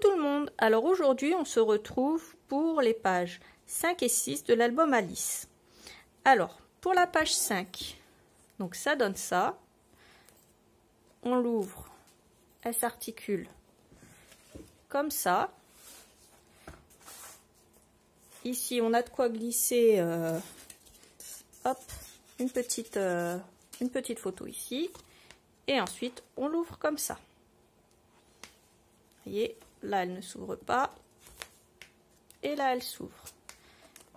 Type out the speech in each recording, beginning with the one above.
tout le monde, alors aujourd'hui on se retrouve pour les pages 5 et 6 de l'album Alice. Alors pour la page 5, donc ça donne ça, on l'ouvre, elle s'articule comme ça. Ici on a de quoi glisser hop, une petite photo ici, et ensuite on l'ouvre comme ça. Vous voyez, là elle ne s'ouvre pas, et là elle s'ouvre.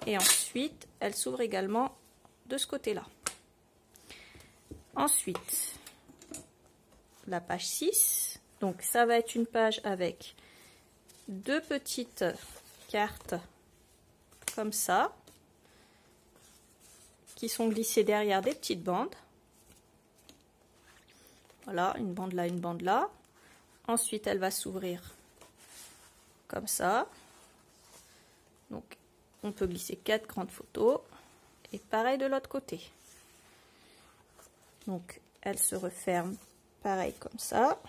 Et ensuite elle s'ouvre également de ce côté là. Ensuite la page 6, donc ça va être une page avec deux petites cartes comme ça, qui sont glissées derrière des petites bandes. Voilà, une bande là, une bande là. Ensuite, elle va s'ouvrir comme ça. Donc, on peut glisser 4 grandes photos. Et pareil de l'autre côté. Donc, elle se referme pareil comme ça.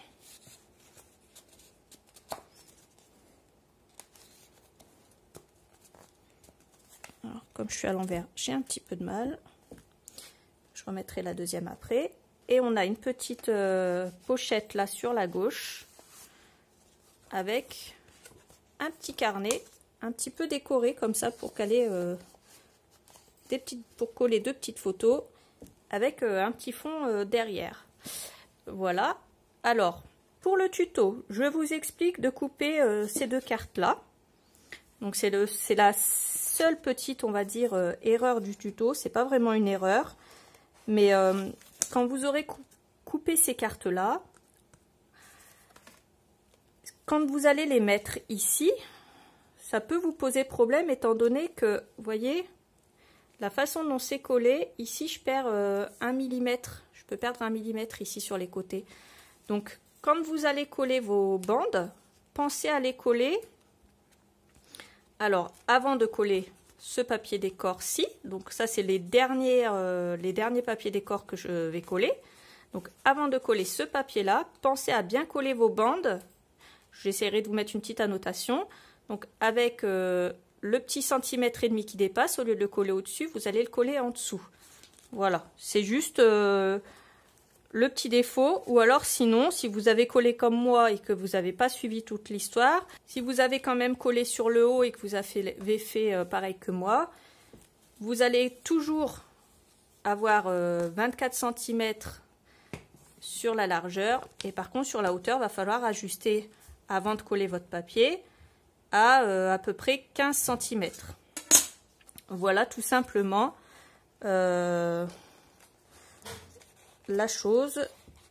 Alors, comme je suis à l'envers, j'ai un petit peu de mal. Je remettrai la deuxième après. Et on a une petite pochette là sur la gauche avec un petit carnet un petit peu décoré comme ça pour coller coller deux petites photos avec un petit fond derrière. Voilà. Alors pour le tuto, je vous explique de couper ces deux cartes là. Donc c'est la seule petite, on va dire, erreur du tuto. C'est pas vraiment une erreur, mais quand vous aurez coupé ces cartes là, quand vous allez les mettre ici, ça peut vous poser problème étant donné que, vous voyez, la façon dont c'est collé, ici je perds 1 mm, je peux perdre 1 mm ici sur les côtés. Donc quand vous allez coller vos bandes, pensez à les coller. Alors avant de coller ce papier décor-ci, donc ça c'est les derniers papiers décor que je vais coller. Donc avant de coller ce papier là, pensez à bien coller vos bandes. J'essaierai de vous mettre une petite annotation. Donc avec le petit centimètre et demi qui dépasse, au lieu de le coller au-dessus, vous allez le coller en dessous. Voilà, c'est juste le petit défaut. Ou alors sinon, si vous avez collé comme moi et que vous n'avez pas suivi toute l'histoire, si vous avez quand même collé sur le haut et que vous avez fait pareil que moi, vous allez toujours avoir 24 cm sur la largeur. Et par contre, sur la hauteur, va falloir ajuster avant de coller votre papier à peu près 15 cm. Voilà tout simplement la chose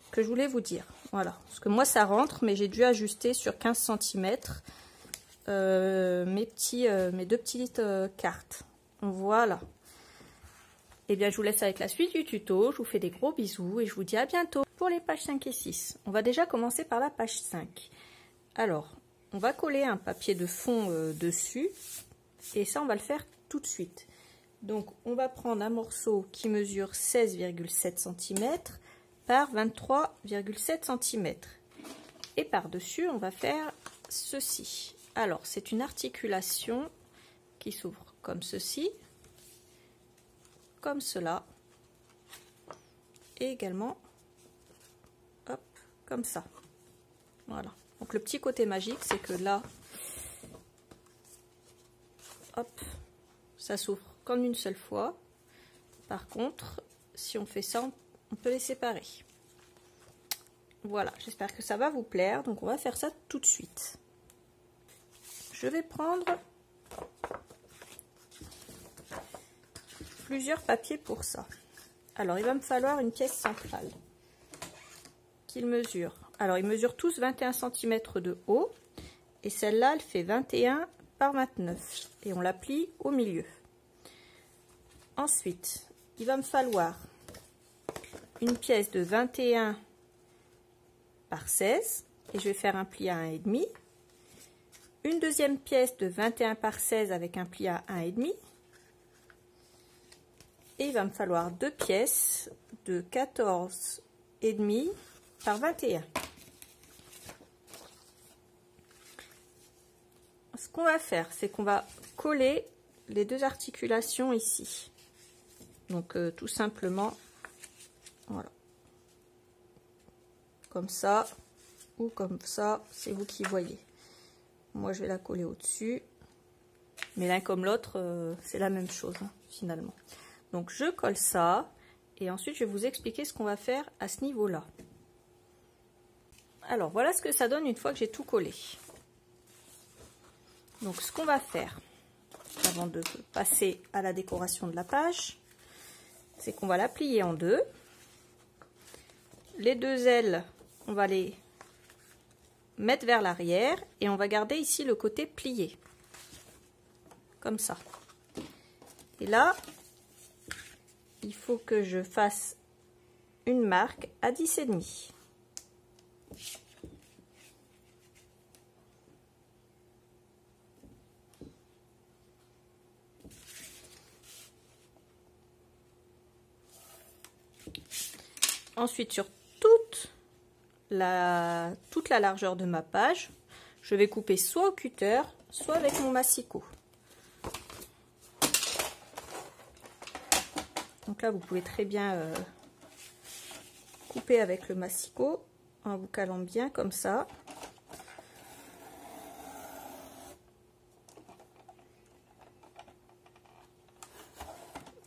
que je voulais vous dire. Voilà, parce que moi ça rentre, mais j'ai dû ajuster sur 15 cm mes deux petites cartes. Voilà. Et bien je vous laisse avec la suite du tuto. Je vous fais des gros bisous et je vous dis à bientôt pour les pages 5 et 6. On va déjà commencer par la page 5. Alors, on va coller un papier de fond dessus, et ça on va le faire tout de suite. Donc on va prendre un morceau qui mesure 16,7 cm par 23,7 cm, et par dessus on va faire ceci. Alors c'est une articulation qui s'ouvre comme ceci, comme cela, et également hop, comme ça. Voilà. Donc le petit côté magique, c'est que là, hop, ça s'ouvre qu'en une seule fois. Par contre, si on fait ça, on peut les séparer. Voilà, j'espère que ça va vous plaire. Donc on va faire ça tout de suite. Je vais prendre plusieurs papiers pour ça. Alors il va me falloir une pièce centrale qu'il mesure. Alors, ils mesurent tous 21 cm de haut. Et celle-là, elle fait 21 par 29. Et on la plie au milieu. Ensuite, il va me falloir une pièce de 21 par 16. Et je vais faire un pli à 1,5. Une deuxième pièce de 21 par 16 avec un pli à 1,5. Et il va me falloir deux pièces de 14,5 par 21. ce qu'on va faire, c'est qu'on va coller les deux articulations ici. Donc tout simplement, voilà, comme ça ou comme ça, c'est vous qui voyez. Moi je vais la coller au-dessus, mais l'un comme l'autre, c'est la même chose hein, finalement. Donc je colle ça et ensuite je vais vous expliquer ce qu'on va faire à ce niveau-là. Alors voilà ce que ça donne une fois que j'ai tout collé. Donc ce qu'on va faire avant de passer à la décoration de la page, c'est qu'on va la plier en deux. Les deux ailes, on va les mettre vers l'arrière et on va garder ici le côté plié. Comme ça. Et là, il faut que je fasse une marque à 10,5. Ensuite, sur toute la largeur de ma page, je vais couper soit au cutter, soit avec mon massicot. Donc là, vous pouvez très bien couper avec le massicot en vous calant bien comme ça.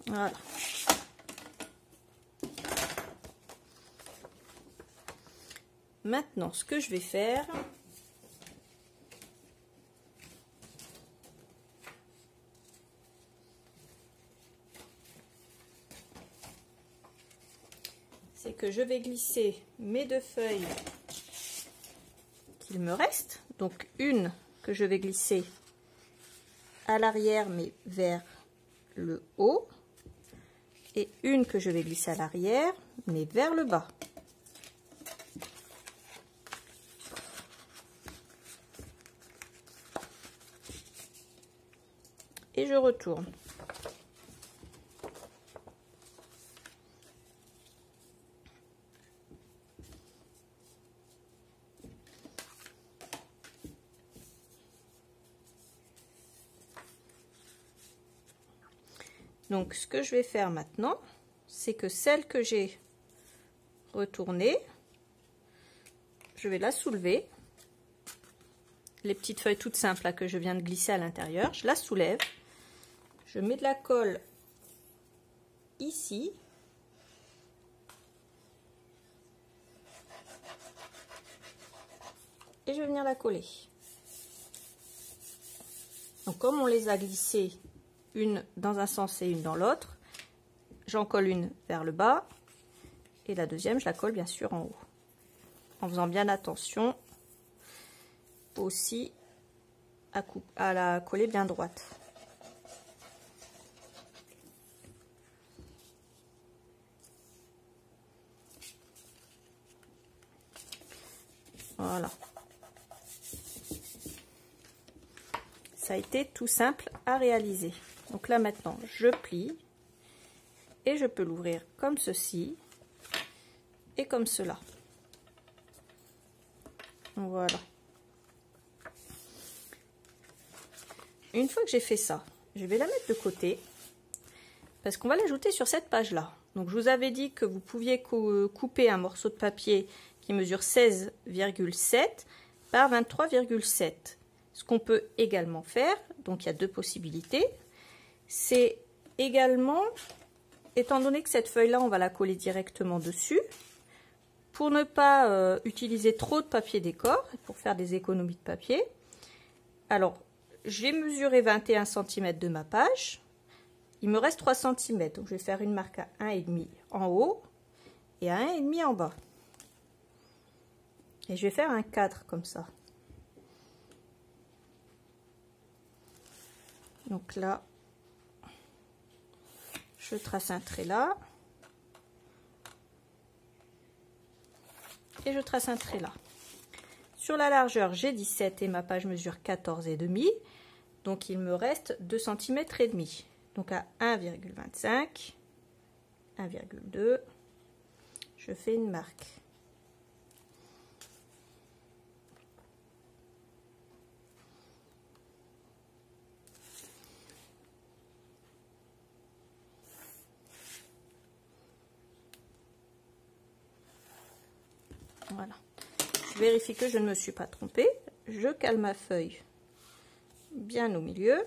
Voilà. Maintenant, ce que je vais faire, c'est que je vais glisser mes deux feuilles qu'il me reste. Donc une que je vais glisser à l'arrière mais vers le haut et une que je vais glisser à l'arrière mais vers le bas. Et je retourne. Donc ce que je vais faire maintenant, c'est que celle que j'ai retournée, je vais la soulever. Les petites feuilles toutes simples là, que je viens de glisser à l'intérieur, je la soulève. Je mets de la colle ici. Et je vais venir la coller. Donc comme on les a glissées une dans un sens et une dans l'autre, j'en colle une vers le bas et la deuxième je la colle bien sûr en haut. En faisant bien attention aussi à la coller bien droite. Voilà. Ça a été tout simple à réaliser. Donc là maintenant, je plie et je peux l'ouvrir comme ceci et comme cela. Voilà. Une fois que j'ai fait ça, je vais la mettre de côté parce qu'on va l'ajouter sur cette page-là. Donc je vous avais dit que vous pouviez couper un morceau de papier qui mesure 16,7 par 23,7. Ce qu'on peut également faire, donc il y a deux possibilités, c'est également, étant donné que cette feuille-là, on va la coller directement dessus, pour ne pas utiliser trop de papier décor, pour faire des économies de papier. Alors, j'ai mesuré 21 cm de ma page, il me reste 3 cm, donc je vais faire une marque à 1,5 en haut et à 1,5 en bas. Et je vais faire un cadre comme ça. Donc là, je trace un trait là. Et je trace un trait là. Sur la largeur, j'ai 17 et ma page mesure 14,5. Donc il me reste 2 cm et demi. Donc à 1,25, 1,2, je fais une marque. vérifie que je ne me suis pas trompée. Je cale ma feuille bien au milieu.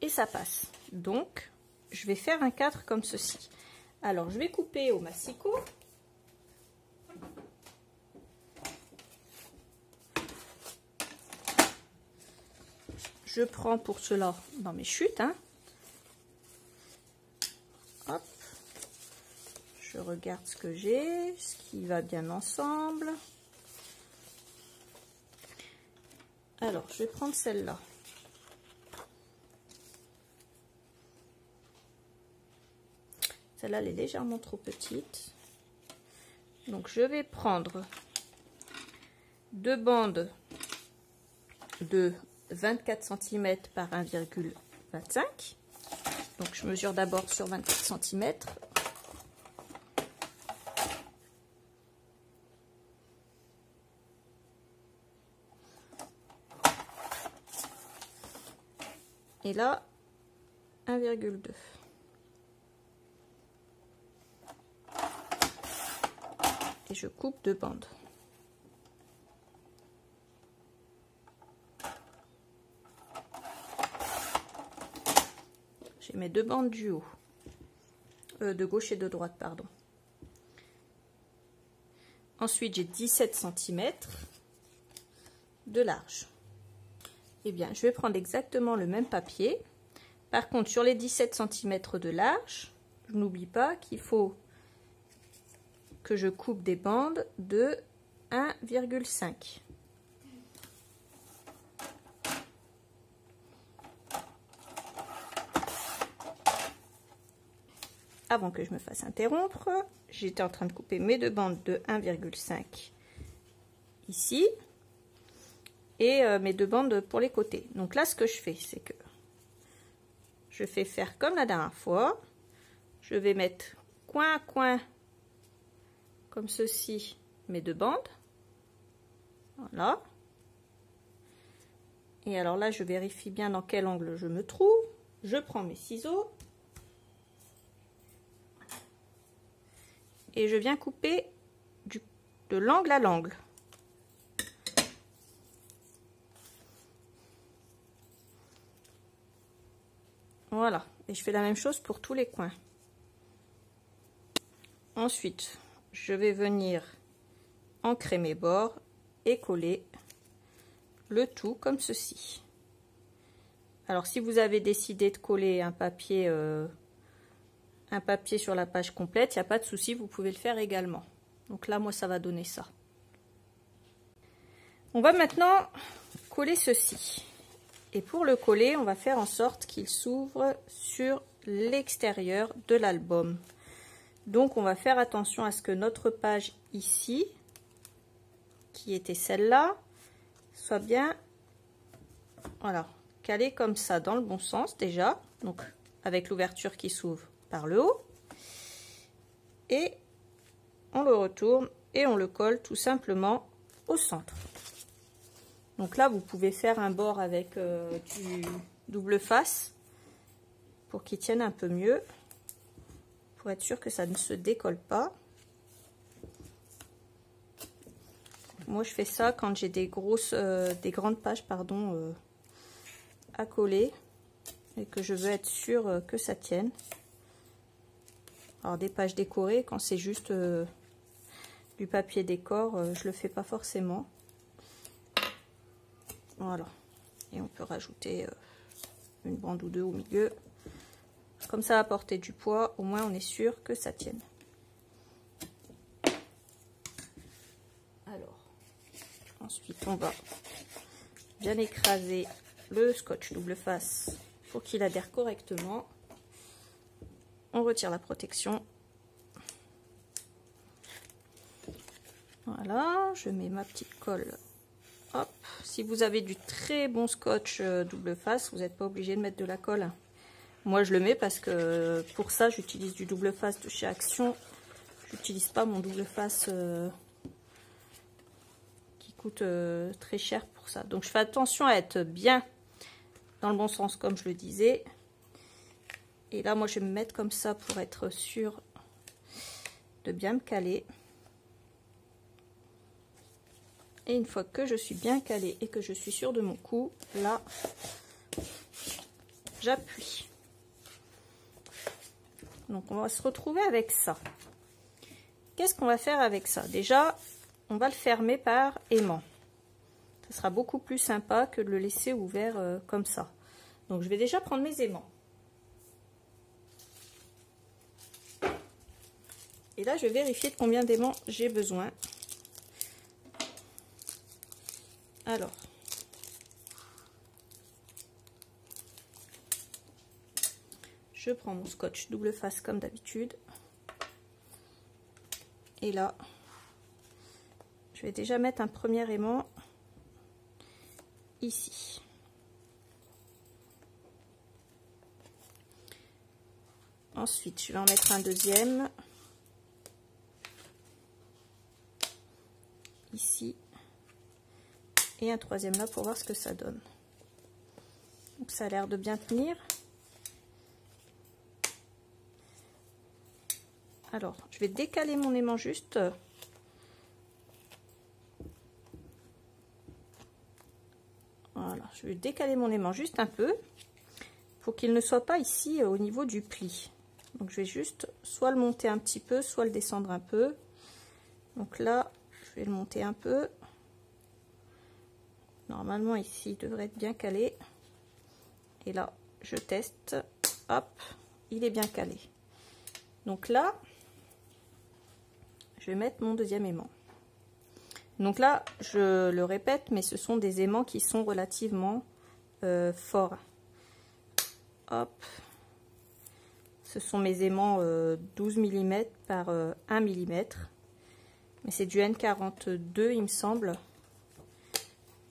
Et ça passe. Donc, je vais faire un cadre comme ceci. Alors, je vais couper au massicot. Je prends pour cela dans mes chutes. Hein. Hop. Je regarde ce que j'ai, ce qui va bien ensemble. Alors, je vais prendre celle-là. Celle-là, elle est légèrement trop petite. Donc, je vais prendre deux bandes de 24 cm par 1,25. Donc, je mesure d'abord sur 24 cm. Et là, 1,2. Et je coupe deux bandes. J'ai mes deux bandes du haut. De gauche et de droite, pardon. Ensuite, j'ai 17 cm de large. Eh bien, je vais prendre exactement le même papier. Par contre, sur les 17 cm de large, je n'oublie pas qu'il faut que je coupe des bandes de 1,5. Avant que je me fasse interrompre, j'étais en train de couper mes deux bandes de 1,5 ici et mes deux bandes pour les côtés. Donc là, ce que je fais, c'est que je fais faire comme la dernière fois. Je vais mettre coin à coin, comme ceci, mes deux bandes. Voilà. Et alors là, je vérifie bien dans quel angle je me trouve. Je prends mes ciseaux. Et je viens couper de l'angle à l'angle. Voilà. Et je fais la même chose pour tous les coins. Ensuite, je vais venir ancrer mes bords et coller le tout comme ceci. Alors, si vous avez décidé de coller un papier sur la page complète, il n'y a pas de souci, vous pouvez le faire également. Donc là, moi, ça va donner ça. On va maintenant coller ceci. Et pour le coller, on va faire en sorte qu'il s'ouvre sur l'extérieur de l'album. Donc, on va faire attention à ce que notre page ici, qui était celle-là, soit bien, voilà, calée comme ça, dans le bon sens déjà. Donc, avec l'ouverture qui s'ouvre par le haut. Et on le retourne et on le colle tout simplement au centre. Donc là, vous pouvez faire un bord avec du double face pour qu'il tienne un peu mieux, pour être sûr que ça ne se décolle pas. Moi, je fais ça quand j'ai des grandes pages, pardon, à coller et que je veux être sûre que ça tienne. Alors des pages décorées, quand c'est juste du papier décor, je le fais pas forcément. Voilà. Et on peut rajouter une bande ou deux au milieu. Comme ça va porter du poids, au moins on est sûr que ça tienne. Alors, ensuite on va bien écraser le scotch double face pour qu'il adhère correctement. On retire la protection. Voilà, je mets ma petite colle. Hop. Si vous avez du très bon scotch double face, vous n'êtes pas obligé de mettre de la colle. Moi, je le mets parce que pour ça, j'utilise du double face de chez Action. J'utilise pas mon double face qui coûte très cher pour ça. Donc, je fais attention à être bien dans le bon sens, comme je le disais. Et là, moi, je vais me mettre comme ça pour être sûre de bien me caler. Et une fois que je suis bien calée et que je suis sûre de mon coup, là, j'appuie. Donc on va se retrouver avec ça. Qu'est-ce qu'on va faire avec ça? Déjà, on va le fermer par aimant. Ça sera beaucoup plus sympa que de le laisser ouvert comme ça. Donc je vais déjà prendre mes aimants. Et là, je vais vérifier de combien d'aimants j'ai besoin. Alors, je prends mon scotch double face comme d'habitude. Et là, je vais déjà mettre un premier aimant ici. Ensuite, je vais en mettre un deuxième ici et un troisième là pour voir ce que ça donne. Donc ça a l'air de bien tenir. Alors, je vais décaler mon aimant juste. Voilà, je vais décaler mon aimant juste un peu pour qu'il ne soit pas ici au niveau du pli. Donc je vais juste soit le monter un petit peu, soit le descendre un peu. Donc là, je vais le monter un peu. Normalement ici, il devrait être bien calé. Et là, je teste. Hop, il est bien calé. Donc là, je vais mettre mon deuxième aimant. Donc là, je le répète, mais ce sont des aimants qui sont relativement forts. Hop. Ce sont mes aimants 12 mm par 1 mm. Mais c'est du N42, il me semble.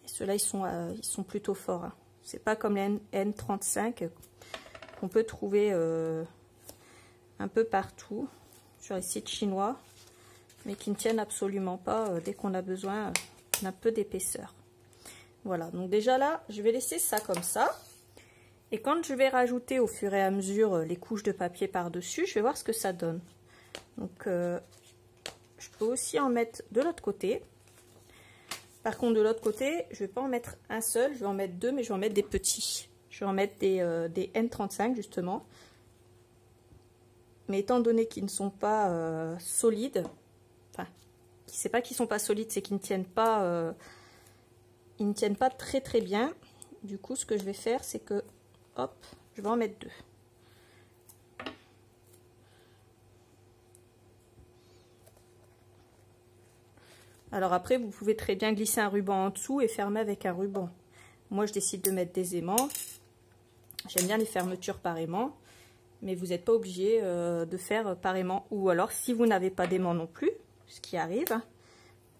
Et ceux-là, ils sont plutôt forts. Hein. C'est pas comme les N35 qu'on peut trouver un peu partout sur les sites chinois, mais qui ne tiennent absolument pas dès qu'on a besoin d'un peu d'épaisseur. Voilà, donc déjà là, je vais laisser ça comme ça. Et quand je vais rajouter au fur et à mesure les couches de papier par-dessus, je vais voir ce que ça donne. Donc, je peux aussi en mettre de l'autre côté. Par contre, de l'autre côté, je ne vais pas en mettre un seul, je vais en mettre deux, mais je vais en mettre des petits. Je vais en mettre des N35 justement. Mais étant donné qu'ils ne sont pas solides, enfin, c'est pas qu'ils ne sont pas solides, c'est qu'ils ne tiennent pas, ils ne tiennent pas très très bien. Du coup, ce que je vais faire, c'est que, hop, je vais en mettre deux. Alors après, vous pouvez très bien glisser un ruban en dessous et fermer avec un ruban. Moi, je décide de mettre des aimants. J'aime bien les fermetures par aimant, mais vous n'êtes pas obligé de faire par aimant. Ou alors, si vous n'avez pas d'aimant non plus, ce qui arrive,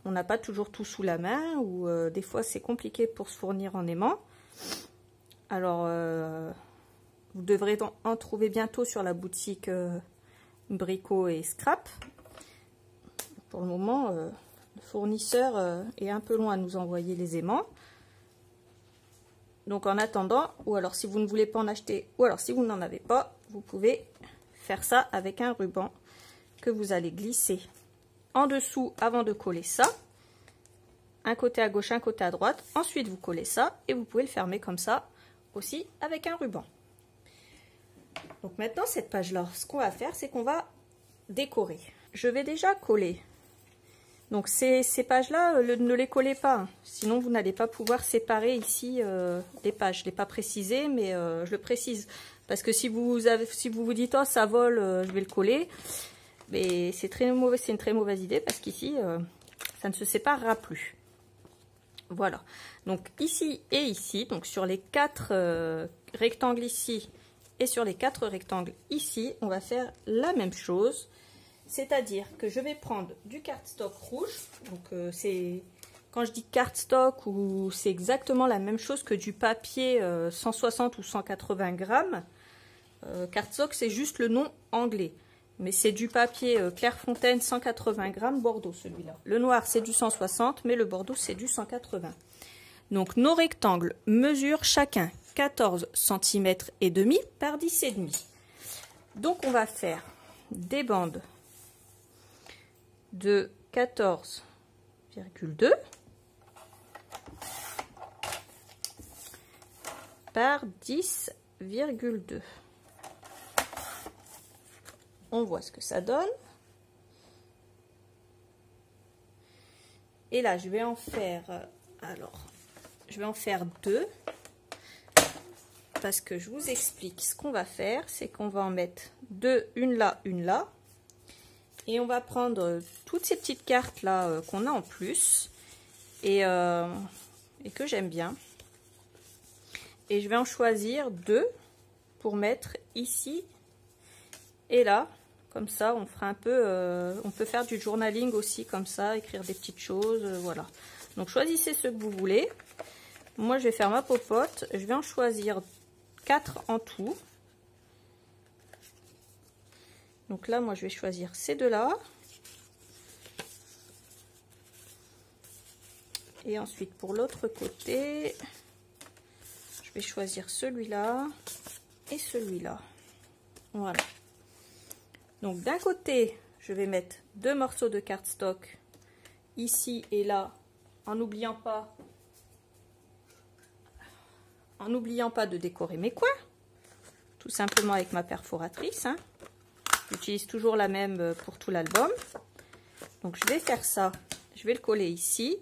on n'a pas toujours tout sous la main, ou des fois, c'est compliqué pour se fournir en aimant. Alors, vous devrez en trouver bientôt sur la boutique Brico et Scrap. Pour le moment, le fournisseur est un peu loin à nous envoyer les aimants. Donc en attendant, ou alors si vous ne voulez pas en acheter, ou alors si vous n'en avez pas, vous pouvez faire ça avec un ruban que vous allez glisser en dessous avant de coller ça. Un côté à gauche, un côté à droite. Ensuite, vous collez ça et vous pouvez le fermer comme ça aussi avec un ruban. Donc maintenant, cette page-là, ce qu'on va faire, c'est qu'on va décorer. Je vais déjà coller. Donc ces pages-là, ne les collez pas, hein. Sinon vous n'allez pas pouvoir séparer ici les pages. Je ne l'ai pas précisé, mais je le précise. Parce que si vous vous dites, oh ça vole, je vais le coller, mais c'est une très mauvaise idée parce qu'ici, ça ne se séparera plus. Voilà. Donc ici et ici, donc sur les 4 rectangles ici et sur les 4 rectangles ici, on va faire la même chose. C'est-à-dire que je vais prendre du cardstock rouge. Donc quand je dis cardstock, c'est exactement la même chose que du papier 160 ou 180 grammes. Cardstock, c'est juste le nom anglais. Mais c'est du papier Clairefontaine 180 grammes Bordeaux, celui-là. Le noir, c'est du 160, mais le Bordeaux, c'est du 180. Donc nos rectangles mesurent chacun 14 cm et demi par 10 et demi. Donc on va faire des bandes de 14,2 par 10,2. On voit ce que ça donne. Et là, je vais en faire, je vais en faire 2. Parce que je vous explique ce qu'on va faire, c'est qu'on va en mettre 2, une là, une là. Et on va prendre toutes ces petites cartes là qu'on a en plus et que j'aime bien. Et je vais en choisir 2 pour mettre ici et là. Comme ça, on fera un peu, on peut faire du journaling aussi comme ça, écrire des petites choses, voilà. Donc choisissez ce que vous voulez. Moi, je vais faire ma popote. Je vais en choisir 4 en tout. Donc là, moi, je vais choisir ces deux-là. Et ensuite, pour l'autre côté, je vais choisir celui-là et celui-là. Voilà. Donc d'un côté, je vais mettre 2 morceaux de cardstock ici et là, en n'oubliant pas de décorer mes coins, tout simplement avec ma perforatrice. Hein. J'utilise toujours la même pour tout l'album. Donc je vais faire ça, je vais le coller ici,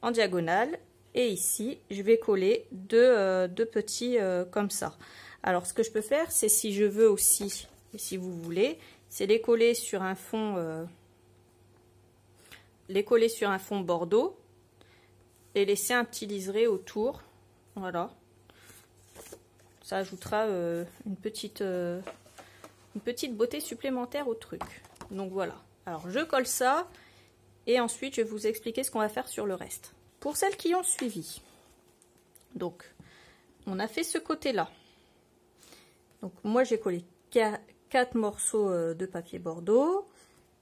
en diagonale, et ici, je vais coller deux petits comme ça. Alors ce que je peux faire, c'est si je veux aussi, et si vous voulez, c'est les coller sur un fond bordeaux et laisser un petit liseré autour. Voilà, ça ajoutera une petite beauté supplémentaire au truc. Donc voilà, alors je colle ça et ensuite je vais vous expliquer ce qu'on va faire sur le reste. Pour celles qui ont suivi, donc on a fait ce côté là. Donc moi j'ai collé 4 morceaux de papier bordeaux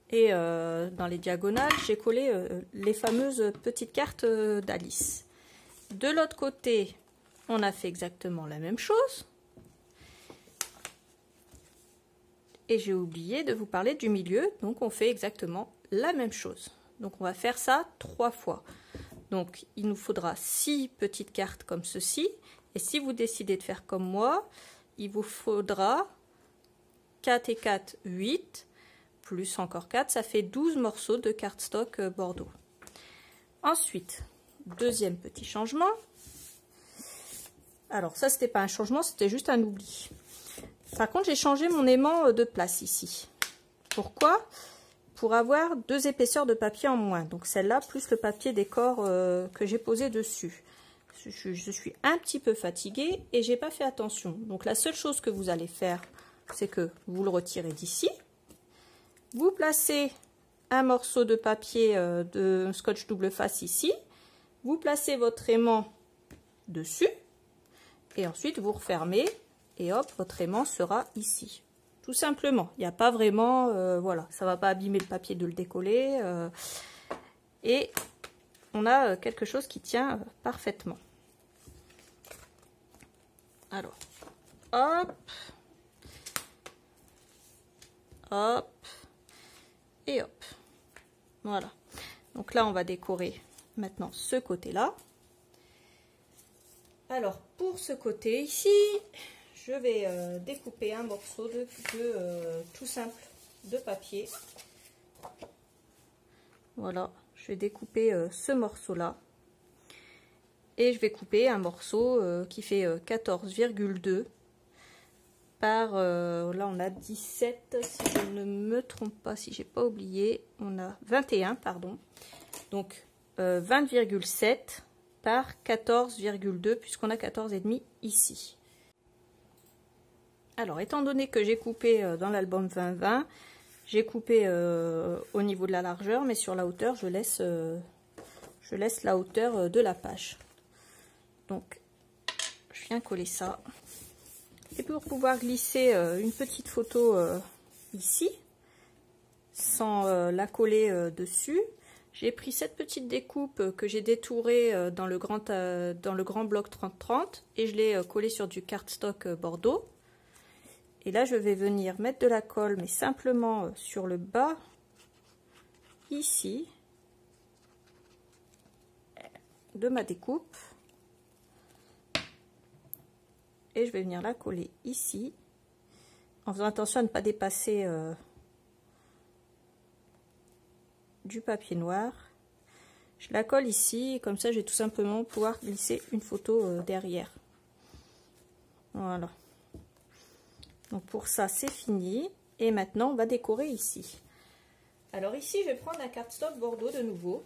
et dans les diagonales j'ai collé les fameuses petites cartes d'Alice. De l'autre côté on a fait exactement la même chose et j'ai oublié de vous parler du milieu, donc on fait exactement la même chose. Donc on va faire ça 3 fois. Donc il nous faudra 6 petites cartes comme ceci, et si vous décidez de faire comme moi, il vous faudra 4 et 4, 8, plus encore 4, ça fait 12 morceaux de cardstock bordeaux. Ensuite, deuxième petit changement. Alors ça, c'était pas un changement, c'était juste un oubli. Par contre, j'ai changé mon aimant de place ici. Pourquoi? Pour avoir 2 épaisseurs de papier en moins. Donc celle-là, plus le papier décor que j'ai posé dessus. Je suis un petit peu fatiguée et j'ai pas fait attention. Donc la seule chose que vous allez faire, c'est que vous le retirez d'ici. Vous placez un morceau de papier de scotch double face ici. Vous placez votre aimant dessus. Et ensuite, vous refermez. Et hop, votre aimant sera ici. Tout simplement. Il n'y a pas vraiment... voilà, ça ne va pas abîmer le papier de le décoller. Et on a quelque chose qui tient parfaitement. Alors, hop. Hop. Et hop. Voilà. Donc là, on va décorer maintenant ce côté-là. Alors, pour ce côté ici, je vais découper un morceau de tout simple de papier. Voilà, je vais découper ce morceau-là. Et je vais couper un morceau qui fait 14,2 par, là on a 17, si je ne me trompe pas, si j'ai pas oublié, on a 21, pardon. Donc 20,7 par 14,2 puisqu'on a 14,5 ici. Alors étant donné que j'ai coupé dans l'album 2020, j'ai coupé au niveau de la largeur, mais sur la hauteur je laisse la hauteur de la page. Donc je viens coller ça. Et pour pouvoir glisser une petite photo ici, sans la coller dessus, j'ai pris cette petite découpe que j'ai détourée dans le grand bloc 30-30 et je l'ai collée sur du cardstock bordeaux. Et là, je vais venir mettre de la colle, mais simplement sur le bas, ici, de ma découpe. et je vais venir la coller ici en faisant attention à ne pas dépasser du papier noir. Je la colle ici, comme ça je vais tout simplement pouvoir glisser une photo derrière. Voilà. Donc pour ça c'est fini. Et maintenant on va décorer ici. Alors ici je vais prendre un cardstock bordeaux de nouveau.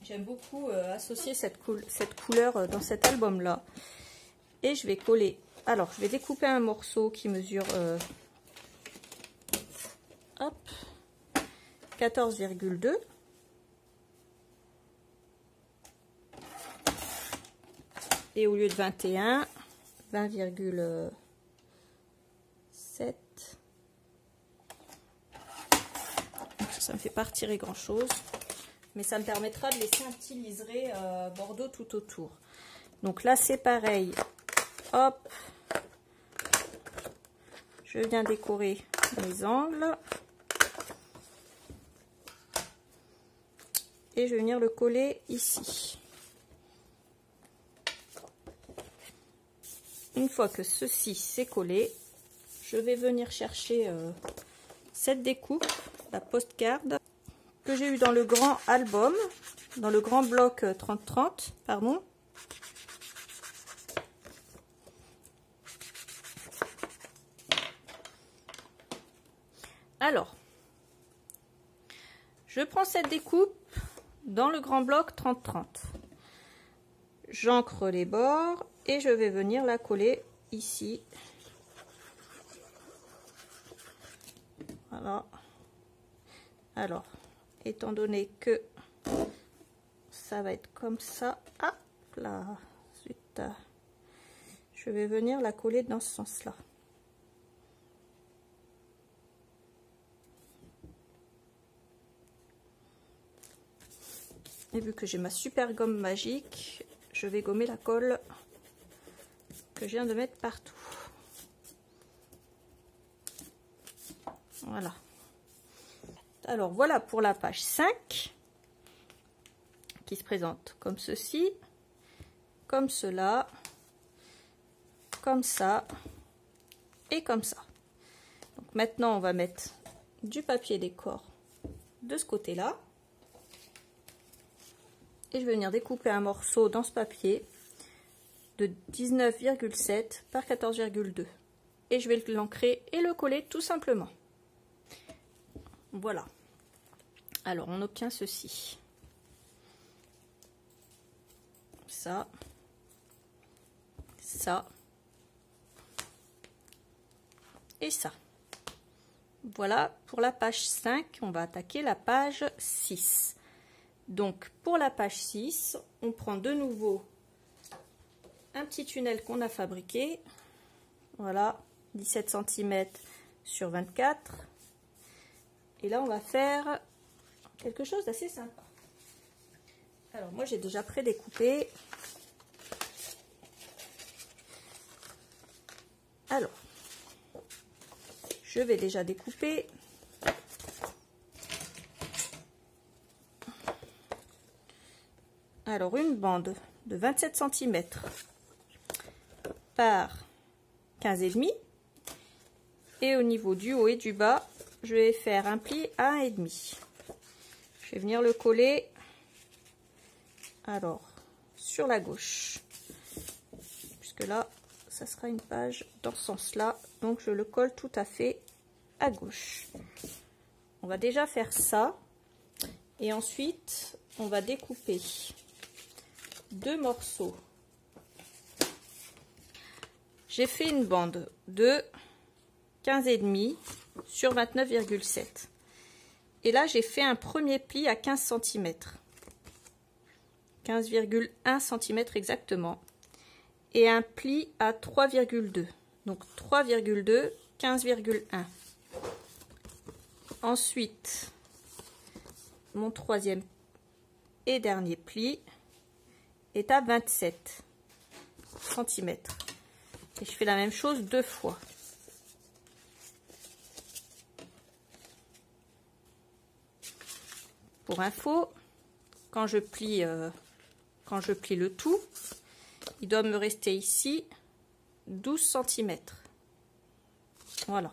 J'aime beaucoup associer cette couleur dans cet album là. Et je vais coller. Alors je vais découper un morceau qui mesure 14,2. Et au lieu de 21, 20,7. Ça me fait pas retirer grand chose, mais ça me permettra de laisser un petit liseré bordeaux tout autour. Donc là c'est pareil, hop, je viens décorer mes angles et je vais venir le coller ici. Une fois que ceci c'est collé, je vais venir chercher cette découpe, la postcard, que j'ai eu dans le grand album, dans le grand bloc 30-30, pardon. Alors, je prends cette découpe dans le grand bloc 30-30. J'ancre les bords et je vais venir la coller ici. Voilà. Alors, étant donné que ça va être comme ça, hop là, zut, je vais venir la coller dans ce sens-là. Et vu que j'ai ma super gomme magique, je vais gommer la colle que je viens de mettre partout. Voilà. Alors voilà pour la page 5 qui se présente comme ceci, comme cela, comme ça et comme ça. Donc maintenant on va mettre du papier décor de ce côté-là. Et je vais venir découper un morceau dans ce papier de 19,7 par 14,2. Et je vais l'ancrer et le coller tout simplement. Voilà. Alors on obtient ceci. Ça. Ça. Et ça. Voilà pour la page 5. On va attaquer la page 6. Donc pour la page 6, on prend de nouveau un petit tunnel qu'on a fabriqué. Voilà, 17 cm sur 24. Et là, on va faire quelque chose d'assez sympa. Alors moi, j'ai déjà prédécoupé. Alors, je vais déjà découper. Alors, une bande de 27 cm par 15,5. Et au niveau du haut et du bas, je vais faire un pli à 1,5. Je vais venir le coller, alors, sur la gauche. Puisque là, ça sera une page dans ce sens-là. Donc, je le colle tout à fait à gauche. On va déjà faire ça. Et ensuite, on va découper deux morceaux. J'ai fait une bande de 15,5 sur 29,7. Et là, j'ai fait un premier pli à 15 cm. 15,1 cm exactement. Et un pli à 3,2. Donc 3,2, 15,1. Ensuite, mon troisième et dernier pli est à 27 cm. Et je fais la même chose deux fois. Pour info, quand je plie le tout, il doit me rester ici 12 cm. Voilà.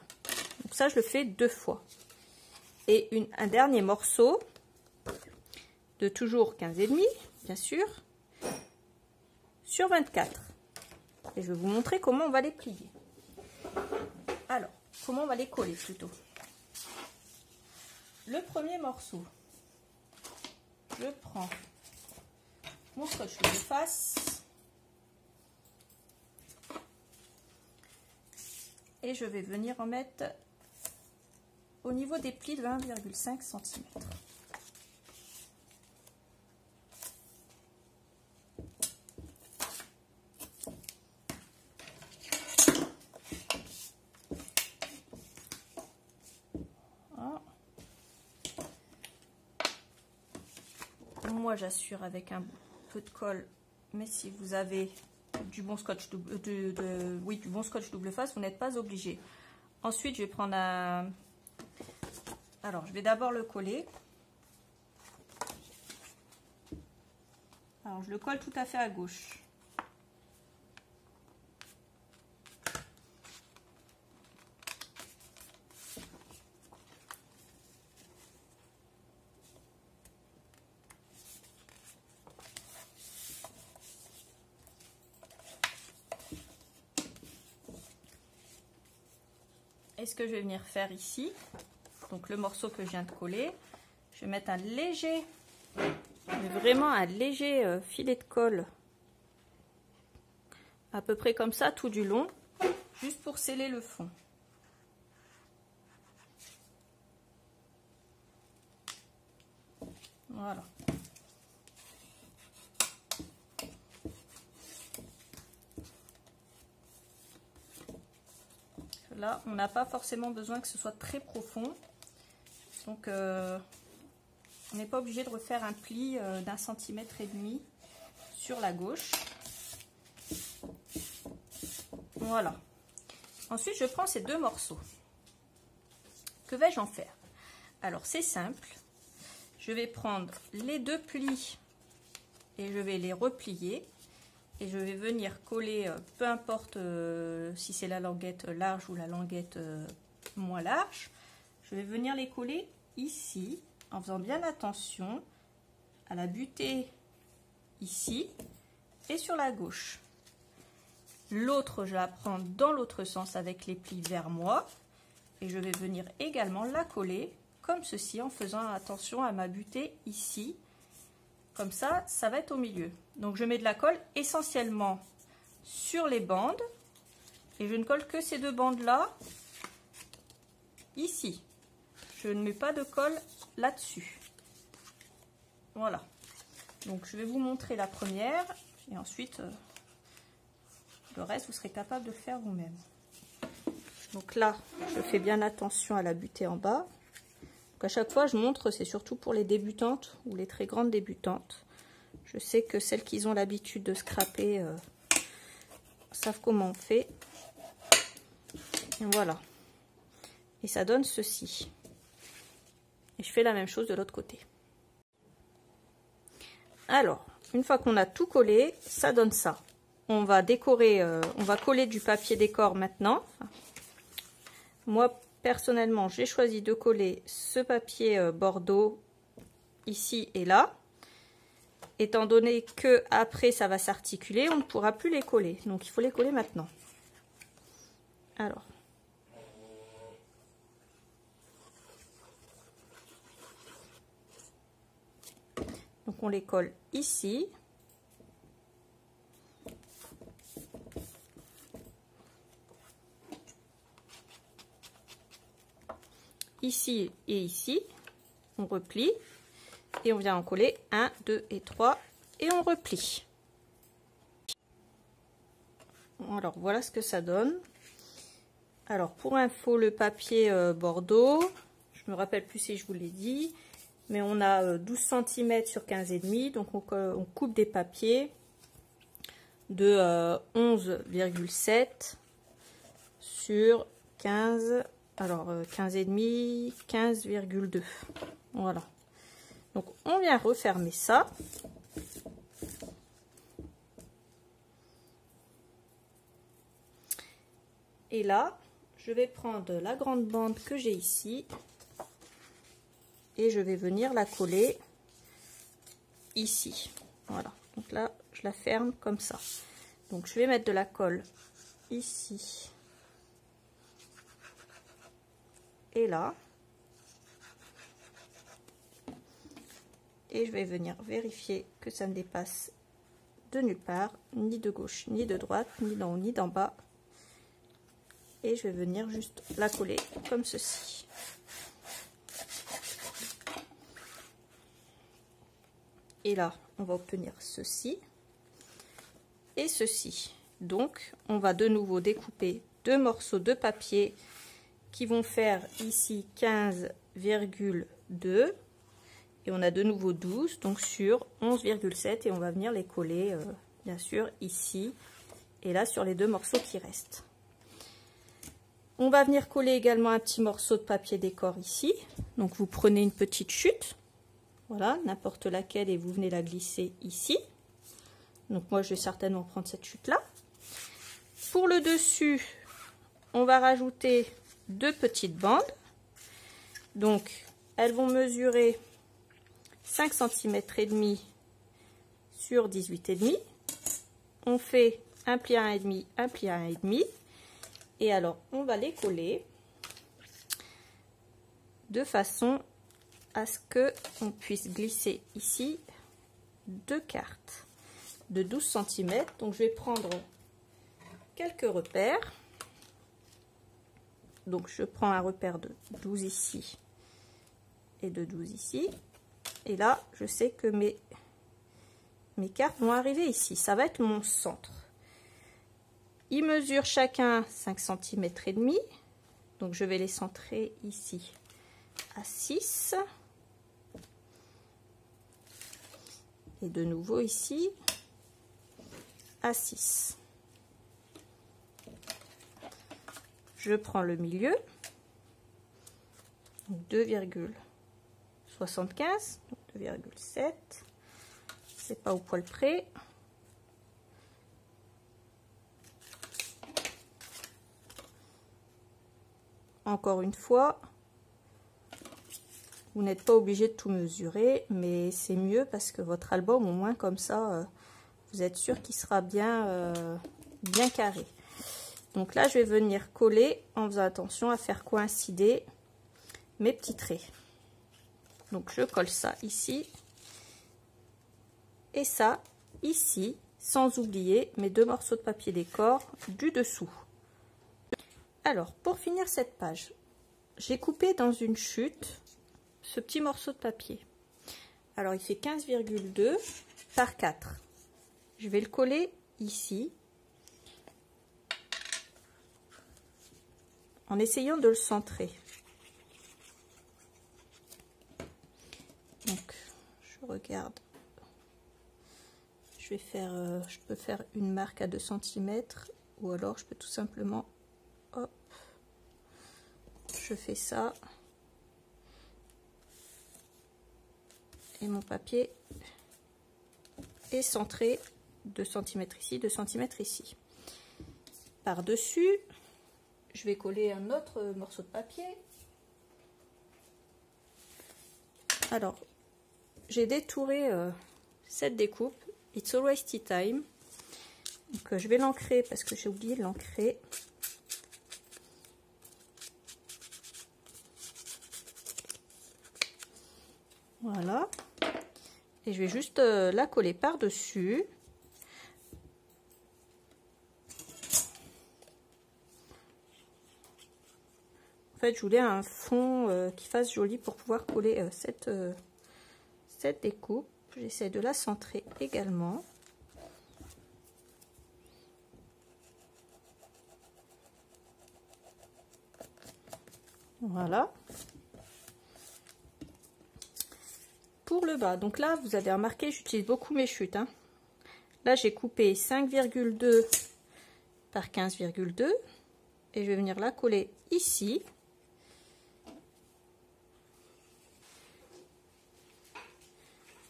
Donc ça, je le fais 2 fois. Et un dernier morceau de toujours 15,5, bien sûr, sur 24. Et je vais vous montrer comment on va les plier. Alors, comment on va les coller plutôt. Le premier morceau, je prends mon scotch de face et je vais venir en mettre au niveau des plis de 1,5 cm. Moi, j'assure avec un peu de colle, mais si vous avez du bon scotch du bon scotch double face, vous n'êtes pas obligé. Ensuite, je vais prendre un... Alors, je vais d'abord le coller. Alors, je le colle tout à fait à gauche. Et ce que je vais venir faire ici, donc le morceau que je viens de coller, je vais mettre un léger, mais vraiment un léger filet de colle, à peu près comme ça tout du long, juste pour sceller le fond. Voilà. Là, on n'a pas forcément besoin que ce soit très profond. Donc, on n'est pas obligé de refaire un pli d'1,5 cm sur la gauche. Voilà. Ensuite, je prends ces deux morceaux. Que vais-je en faire? Alors, c'est simple. Je vais prendre les deux plis et je vais les replier. Et je vais venir coller, peu importe si c'est la languette large ou la languette moins large, je vais venir les coller ici, en faisant bien attention à la butée ici et sur la gauche. L'autre, je la prends dans l'autre sens avec les plis vers moi. Et je vais venir également la coller comme ceci, en faisant attention à ma butée ici. Comme ça, ça va être au milieu. Donc, je mets de la colle essentiellement sur les bandes. Et je ne colle que ces deux bandes-là, ici. Je ne mets pas de colle là-dessus. Voilà. Donc, je vais vous montrer la première. Et ensuite, le reste, vous serez capable de le faire vous-même. Donc là, je fais bien attention à la butée en bas. Donc à chaque fois, je montre, c'est surtout pour les débutantes ou les très grandes débutantes. Je sais que celles qui ont l'habitude de scraper savent comment on fait. Et voilà. Et ça donne ceci. Et je fais la même chose de l'autre côté. Alors, une fois qu'on a tout collé, ça donne ça. On va décorer, on va coller du papier décor maintenant. Moi, personnellement, j'ai choisi de coller ce papier bordeaux ici et là. Étant donné que après ça va s'articuler, on ne pourra plus les coller. Donc, il faut les coller maintenant. Alors. Donc, on les colle ici. Ici et ici, on replie et on vient en coller 1, 2 et 3 et on replie. Alors voilà ce que ça donne. Alors pour info, le papier bordeaux, je me rappelle plus si je vous l'ai dit, mais on a 12 cm sur 15,5, donc on coupe des papiers de 11,7 sur 15. Alors 15,5, 15,2. Voilà. Donc on vient refermer ça. Et là, je vais prendre la grande bande que j'ai ici et je vais venir la coller ici. Voilà, donc là, je la ferme comme ça. Donc, je vais mettre de la colle ici et là. Et je vais venir vérifier que ça ne dépasse de nulle part, ni de gauche, ni de droite, ni d'en haut, ni d'en bas. Et je vais venir juste la coller comme ceci. Et là, on va obtenir ceci et ceci. Donc, on va de nouveau découper deux morceaux de papier qui vont faire ici 15,2 et on a de nouveau 12, donc sur 11,7 et on va venir les coller bien sûr ici et là sur les deux morceaux qui restent. On va venir coller également un petit morceau de papier décor ici. Donc vous prenez une petite chute, voilà, n'importe laquelle et vous venez la glisser ici. Donc moi je vais certainement prendre cette chute là. Pour le dessus, on va rajouter deux petites bandes. Donc elles vont mesurer 5 cm et demi sur 18,5. On fait un pli à 1,5, un pli à 1,5. Et alors, on va les coller de façon à ce que on puisse glisser ici deux cartes de 12 cm. Donc, je vais prendre quelques repères. Donc, je prends un repère de 12 ici et de 12 ici. Et là, je sais que mes cartes vont arriver ici. Ça va être mon centre. Ils mesurent chacun 5 cm et demi. Donc, je vais les centrer ici à 6. Et de nouveau ici à 6. Je prends le milieu. 2,75, 2,7, c'est pas au poil près. Encore une fois, vous n'êtes pas obligé de tout mesurer, mais c'est mieux parce que votre album, au moins comme ça, vous êtes sûr qu'il sera bien, bien carré. Donc là, je vais venir coller en faisant attention à faire coïncider mes petits traits. Donc je colle ça ici et ça ici, sans oublier mes deux morceaux de papier décor du dessous. Alors pour finir cette page, j'ai coupé dans une chute ce petit morceau de papier. Alors il fait 15,2 par 4. Je vais le coller ici en essayant de le centrer. Donc, je regarde. Je vais faire, je peux faire une marque à 2 cm ou alors je peux tout simplement, hop, je fais ça et mon papier est centré 2 cm ici, 2 cm ici. Par-dessus, je vais coller un autre morceau de papier. Alors, j'ai détouré cette découpe, It's Always Tea Time. Donc, je vais l'ancrer parce que j'ai oublié de l'ancrer. Voilà. Et je vais juste la coller par-dessus. En fait, je voulais un fond qui fasse joli pour pouvoir coller cette découpe. J'essaie de la centrer également. Voilà. Pour le bas, donc là, vous avez remarqué, j'utilise beaucoup mes chutes. Hein. Là, j'ai coupé 5,2 par 15,2 et je vais venir la coller ici.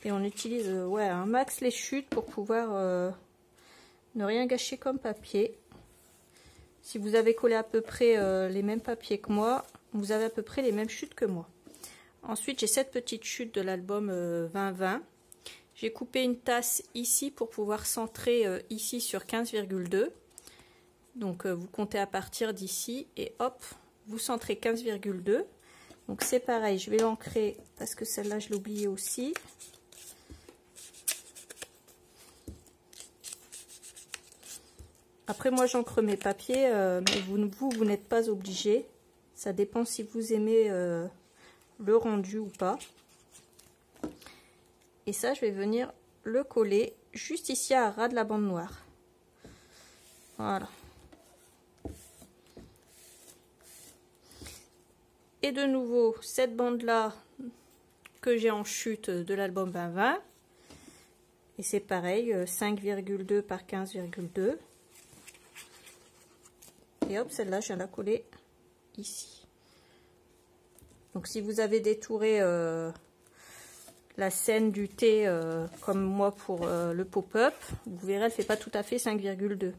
Et on utilise ouais, un max les chutes pour pouvoir ne rien gâcher comme papier. Si vous avez collé à peu près les mêmes papiers que moi, vous avez à peu près les mêmes chutes que moi. Ensuite, j'ai cette petite chute de l'album 2020. J'ai coupé une tasse ici pour pouvoir centrer ici sur 15,2. Donc vous comptez à partir d'ici et hop, vous centrez 15,2. Donc c'est pareil, je vais l'ancrer parce que celle-là je l'ai oubliée aussi. Après moi j'encre mes papiers, mais vous n'êtes pas obligé. Ça dépend si vous aimez le rendu ou pas. Et ça je vais venir le coller juste ici à ras de la bande noire. Voilà. Et de nouveau cette bande là que j'ai en chute de l'album 2020. Et c'est pareil, 5,2 par 15,2. Et hop, celle-là, je viens la coller ici. Donc, si vous avez détouré la scène du thé comme moi pour le pop-up, vous verrez, elle ne fait pas tout à fait 5,2.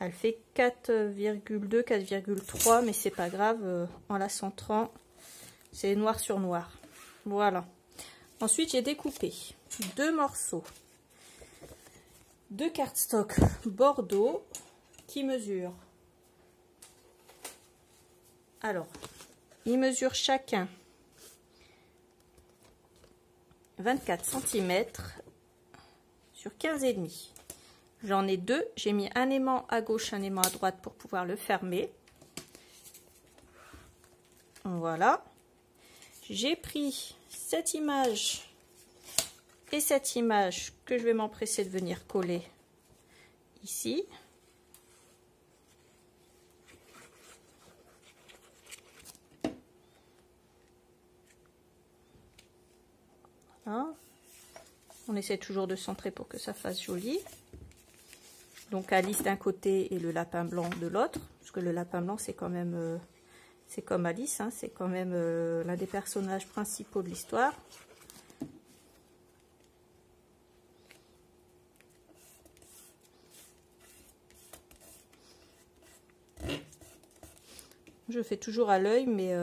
Elle fait 4,2, 4,3, mais c'est pas grave, en la centrant, c'est noir sur noir. Voilà. Ensuite, j'ai découpé 2 morceaux de cardstock Bordeaux qui mesurent. Alors, ils mesurent chacun 24 cm sur 15,5. J'en ai 2. J'ai mis un aimant à gauche, un aimant à droite pour pouvoir le fermer. Voilà. J'ai pris cette image et cette image que je vais m'empresser de venir coller ici. Voilà. On essaie toujours de centrer pour que ça fasse joli. Donc Alice d'un côté et le lapin blanc de l'autre, parce que le lapin blanc c'est quand même, c'est comme Alice, hein, c'est quand même l'un des personnages principaux de l'histoire. Je fais toujours à l'œil, mais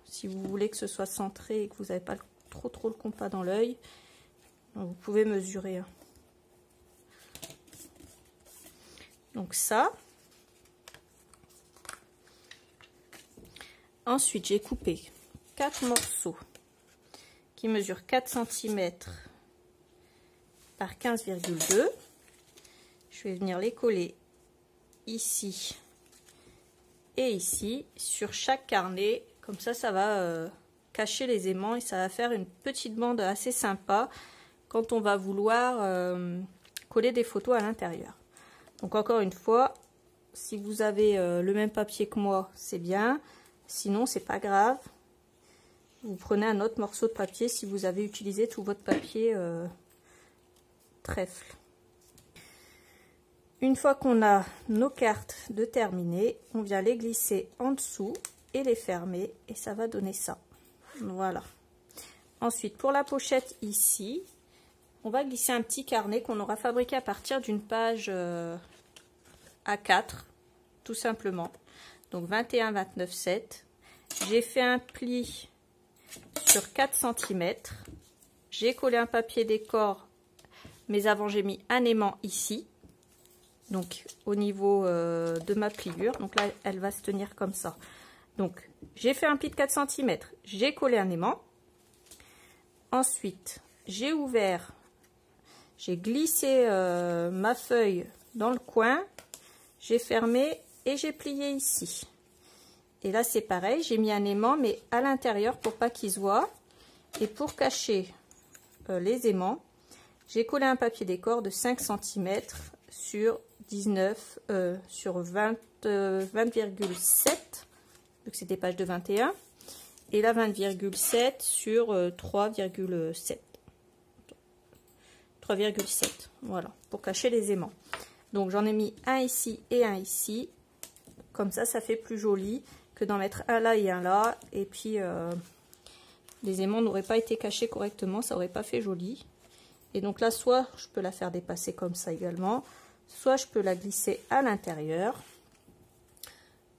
si vous voulez que ce soit centré et que vous n'avez pas trop le compas dans l'œil, vous pouvez mesurer. Hein. Donc ça. Ensuite, j'ai coupé 4 morceaux qui mesurent 4 cm par 15,2. Je vais venir les coller ici et ici sur chaque carnet. Comme ça, ça va cacher les aimants et ça va faire une petite bande assez sympa quand on va vouloir coller des photos à l'intérieur. Donc encore une fois, si vous avez le même papier que moi, c'est bien. Sinon, c'est pas grave. Vous prenez un autre morceau de papier si vous avez utilisé tout votre papier trèfle. Une fois qu'on a nos cartes de terminer, on vient les glisser en dessous et les fermer et ça va donner ça. Voilà. Ensuite, pour la pochette ici, on va glisser un petit carnet qu'on aura fabriqué à partir d'une page A4, tout simplement. Donc 21, 29, 7. J'ai fait un pli sur 4 cm. J'ai collé un papier décor, mais avant j'ai mis un aimant ici. Donc au niveau de ma pliure. Donc là, elle va se tenir comme ça. Donc j'ai fait un pli de 4 cm. J'ai collé un aimant. Ensuite, j'ai ouvert, j'ai glissé ma feuille dans le coin. J'ai fermé et j'ai plié ici. Et là, c'est pareil. J'ai mis un aimant, mais à l'intérieur pour pas qu'il se voit. Et pour cacher les aimants, j'ai collé un papier décor de 5 cm sur 19, sur 20,7, vu que c'était page de 21. Et là, 20,7 sur 3,7. 3,7. Voilà, pour cacher les aimants. Donc, j'en ai mis un ici et un ici. Comme ça, ça fait plus joli que d'en mettre un là et un là. Et puis, les aimants n'auraient pas été cachés correctement. Ça n'aurait pas fait joli. Et donc là, soit je peux la faire dépasser comme ça également. Soit je peux la glisser à l'intérieur.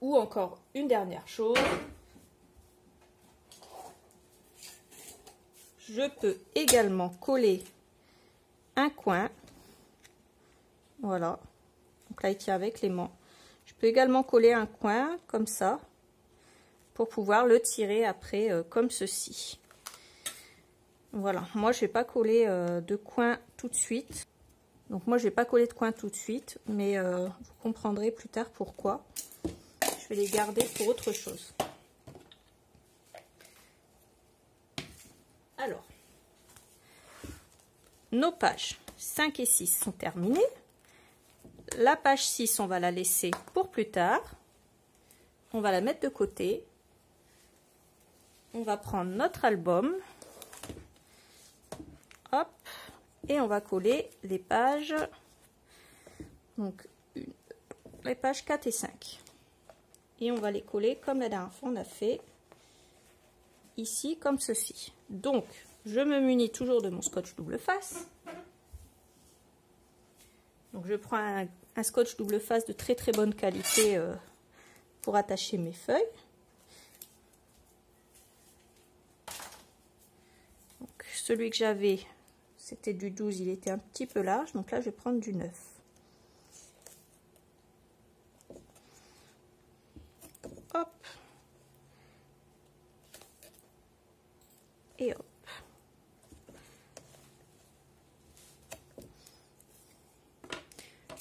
Ou encore une dernière chose, je peux également coller un coin. Voilà, donc là il tient avec l'aimant. Je peux également coller un coin comme ça pour pouvoir le tirer après comme ceci. Voilà, moi je vais pas coller de coin tout de suite. Donc moi je vais pas coller de coin tout de suite, mais vous comprendrez plus tard pourquoi. Je vais les garder pour autre chose. Alors, nos pages 5 et 6 sont terminées. La page 6, on va la laisser pour plus tard. On va la mettre de côté. On va prendre notre album. Hop. Et on va coller les pages. Donc, les pages 4 et 5. Et on va les coller comme la dernière fois on a fait ici, comme ceci. Donc, je me munis toujours de mon scotch double face. Donc, je prends un scotch double face de très très bonne qualité pour attacher mes feuilles. Donc, celui que j'avais, c'était du 12, il était un petit peu large. Donc là, je vais prendre du 9. Hop. Et hop.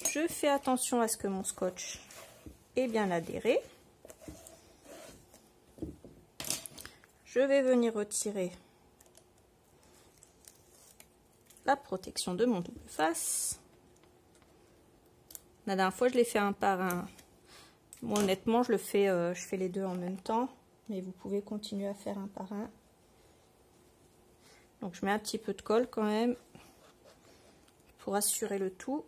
Je fais attention à ce que mon scotch est bien adhéré. Je vais venir retirer la protection de mon double face. La dernière fois, je l'ai fait un par un. Moi, honnêtement, je fais les deux en même temps, mais vous pouvez continuer à faire un par un. Donc, je mets un petit peu de colle quand même pour assurer le tout.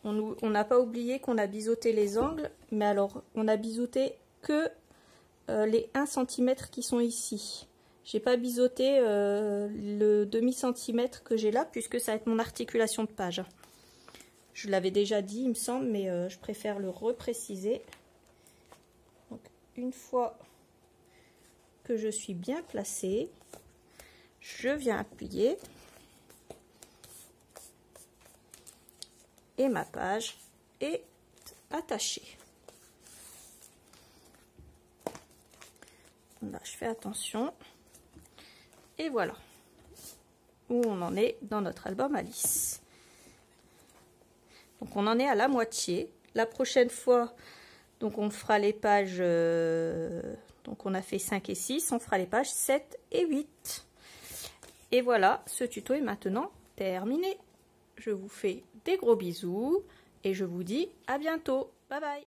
On n'a pas oublié qu'on a biseauté les angles, mais alors, on a biseauté que les 1 cm qui sont ici. J'ai pas biseauté le demi-centimètre que j'ai là, puisque ça va être mon articulation de page. Je l'avais déjà dit, il me semble, mais je préfère le repréciser. Donc, une fois que je suis bien placée, je viens appuyer. Et ma page est attachée. Là, je fais attention. Et voilà où on en est dans notre album Alice. Donc on en est à la moitié. La prochaine fois, donc on fera les pages, donc on a fait 5 et 6, on fera les pages 7 et 8. Et voilà, ce tuto est maintenant terminé. Je vous fais des gros bisous et je vous dis à bientôt. Bye bye.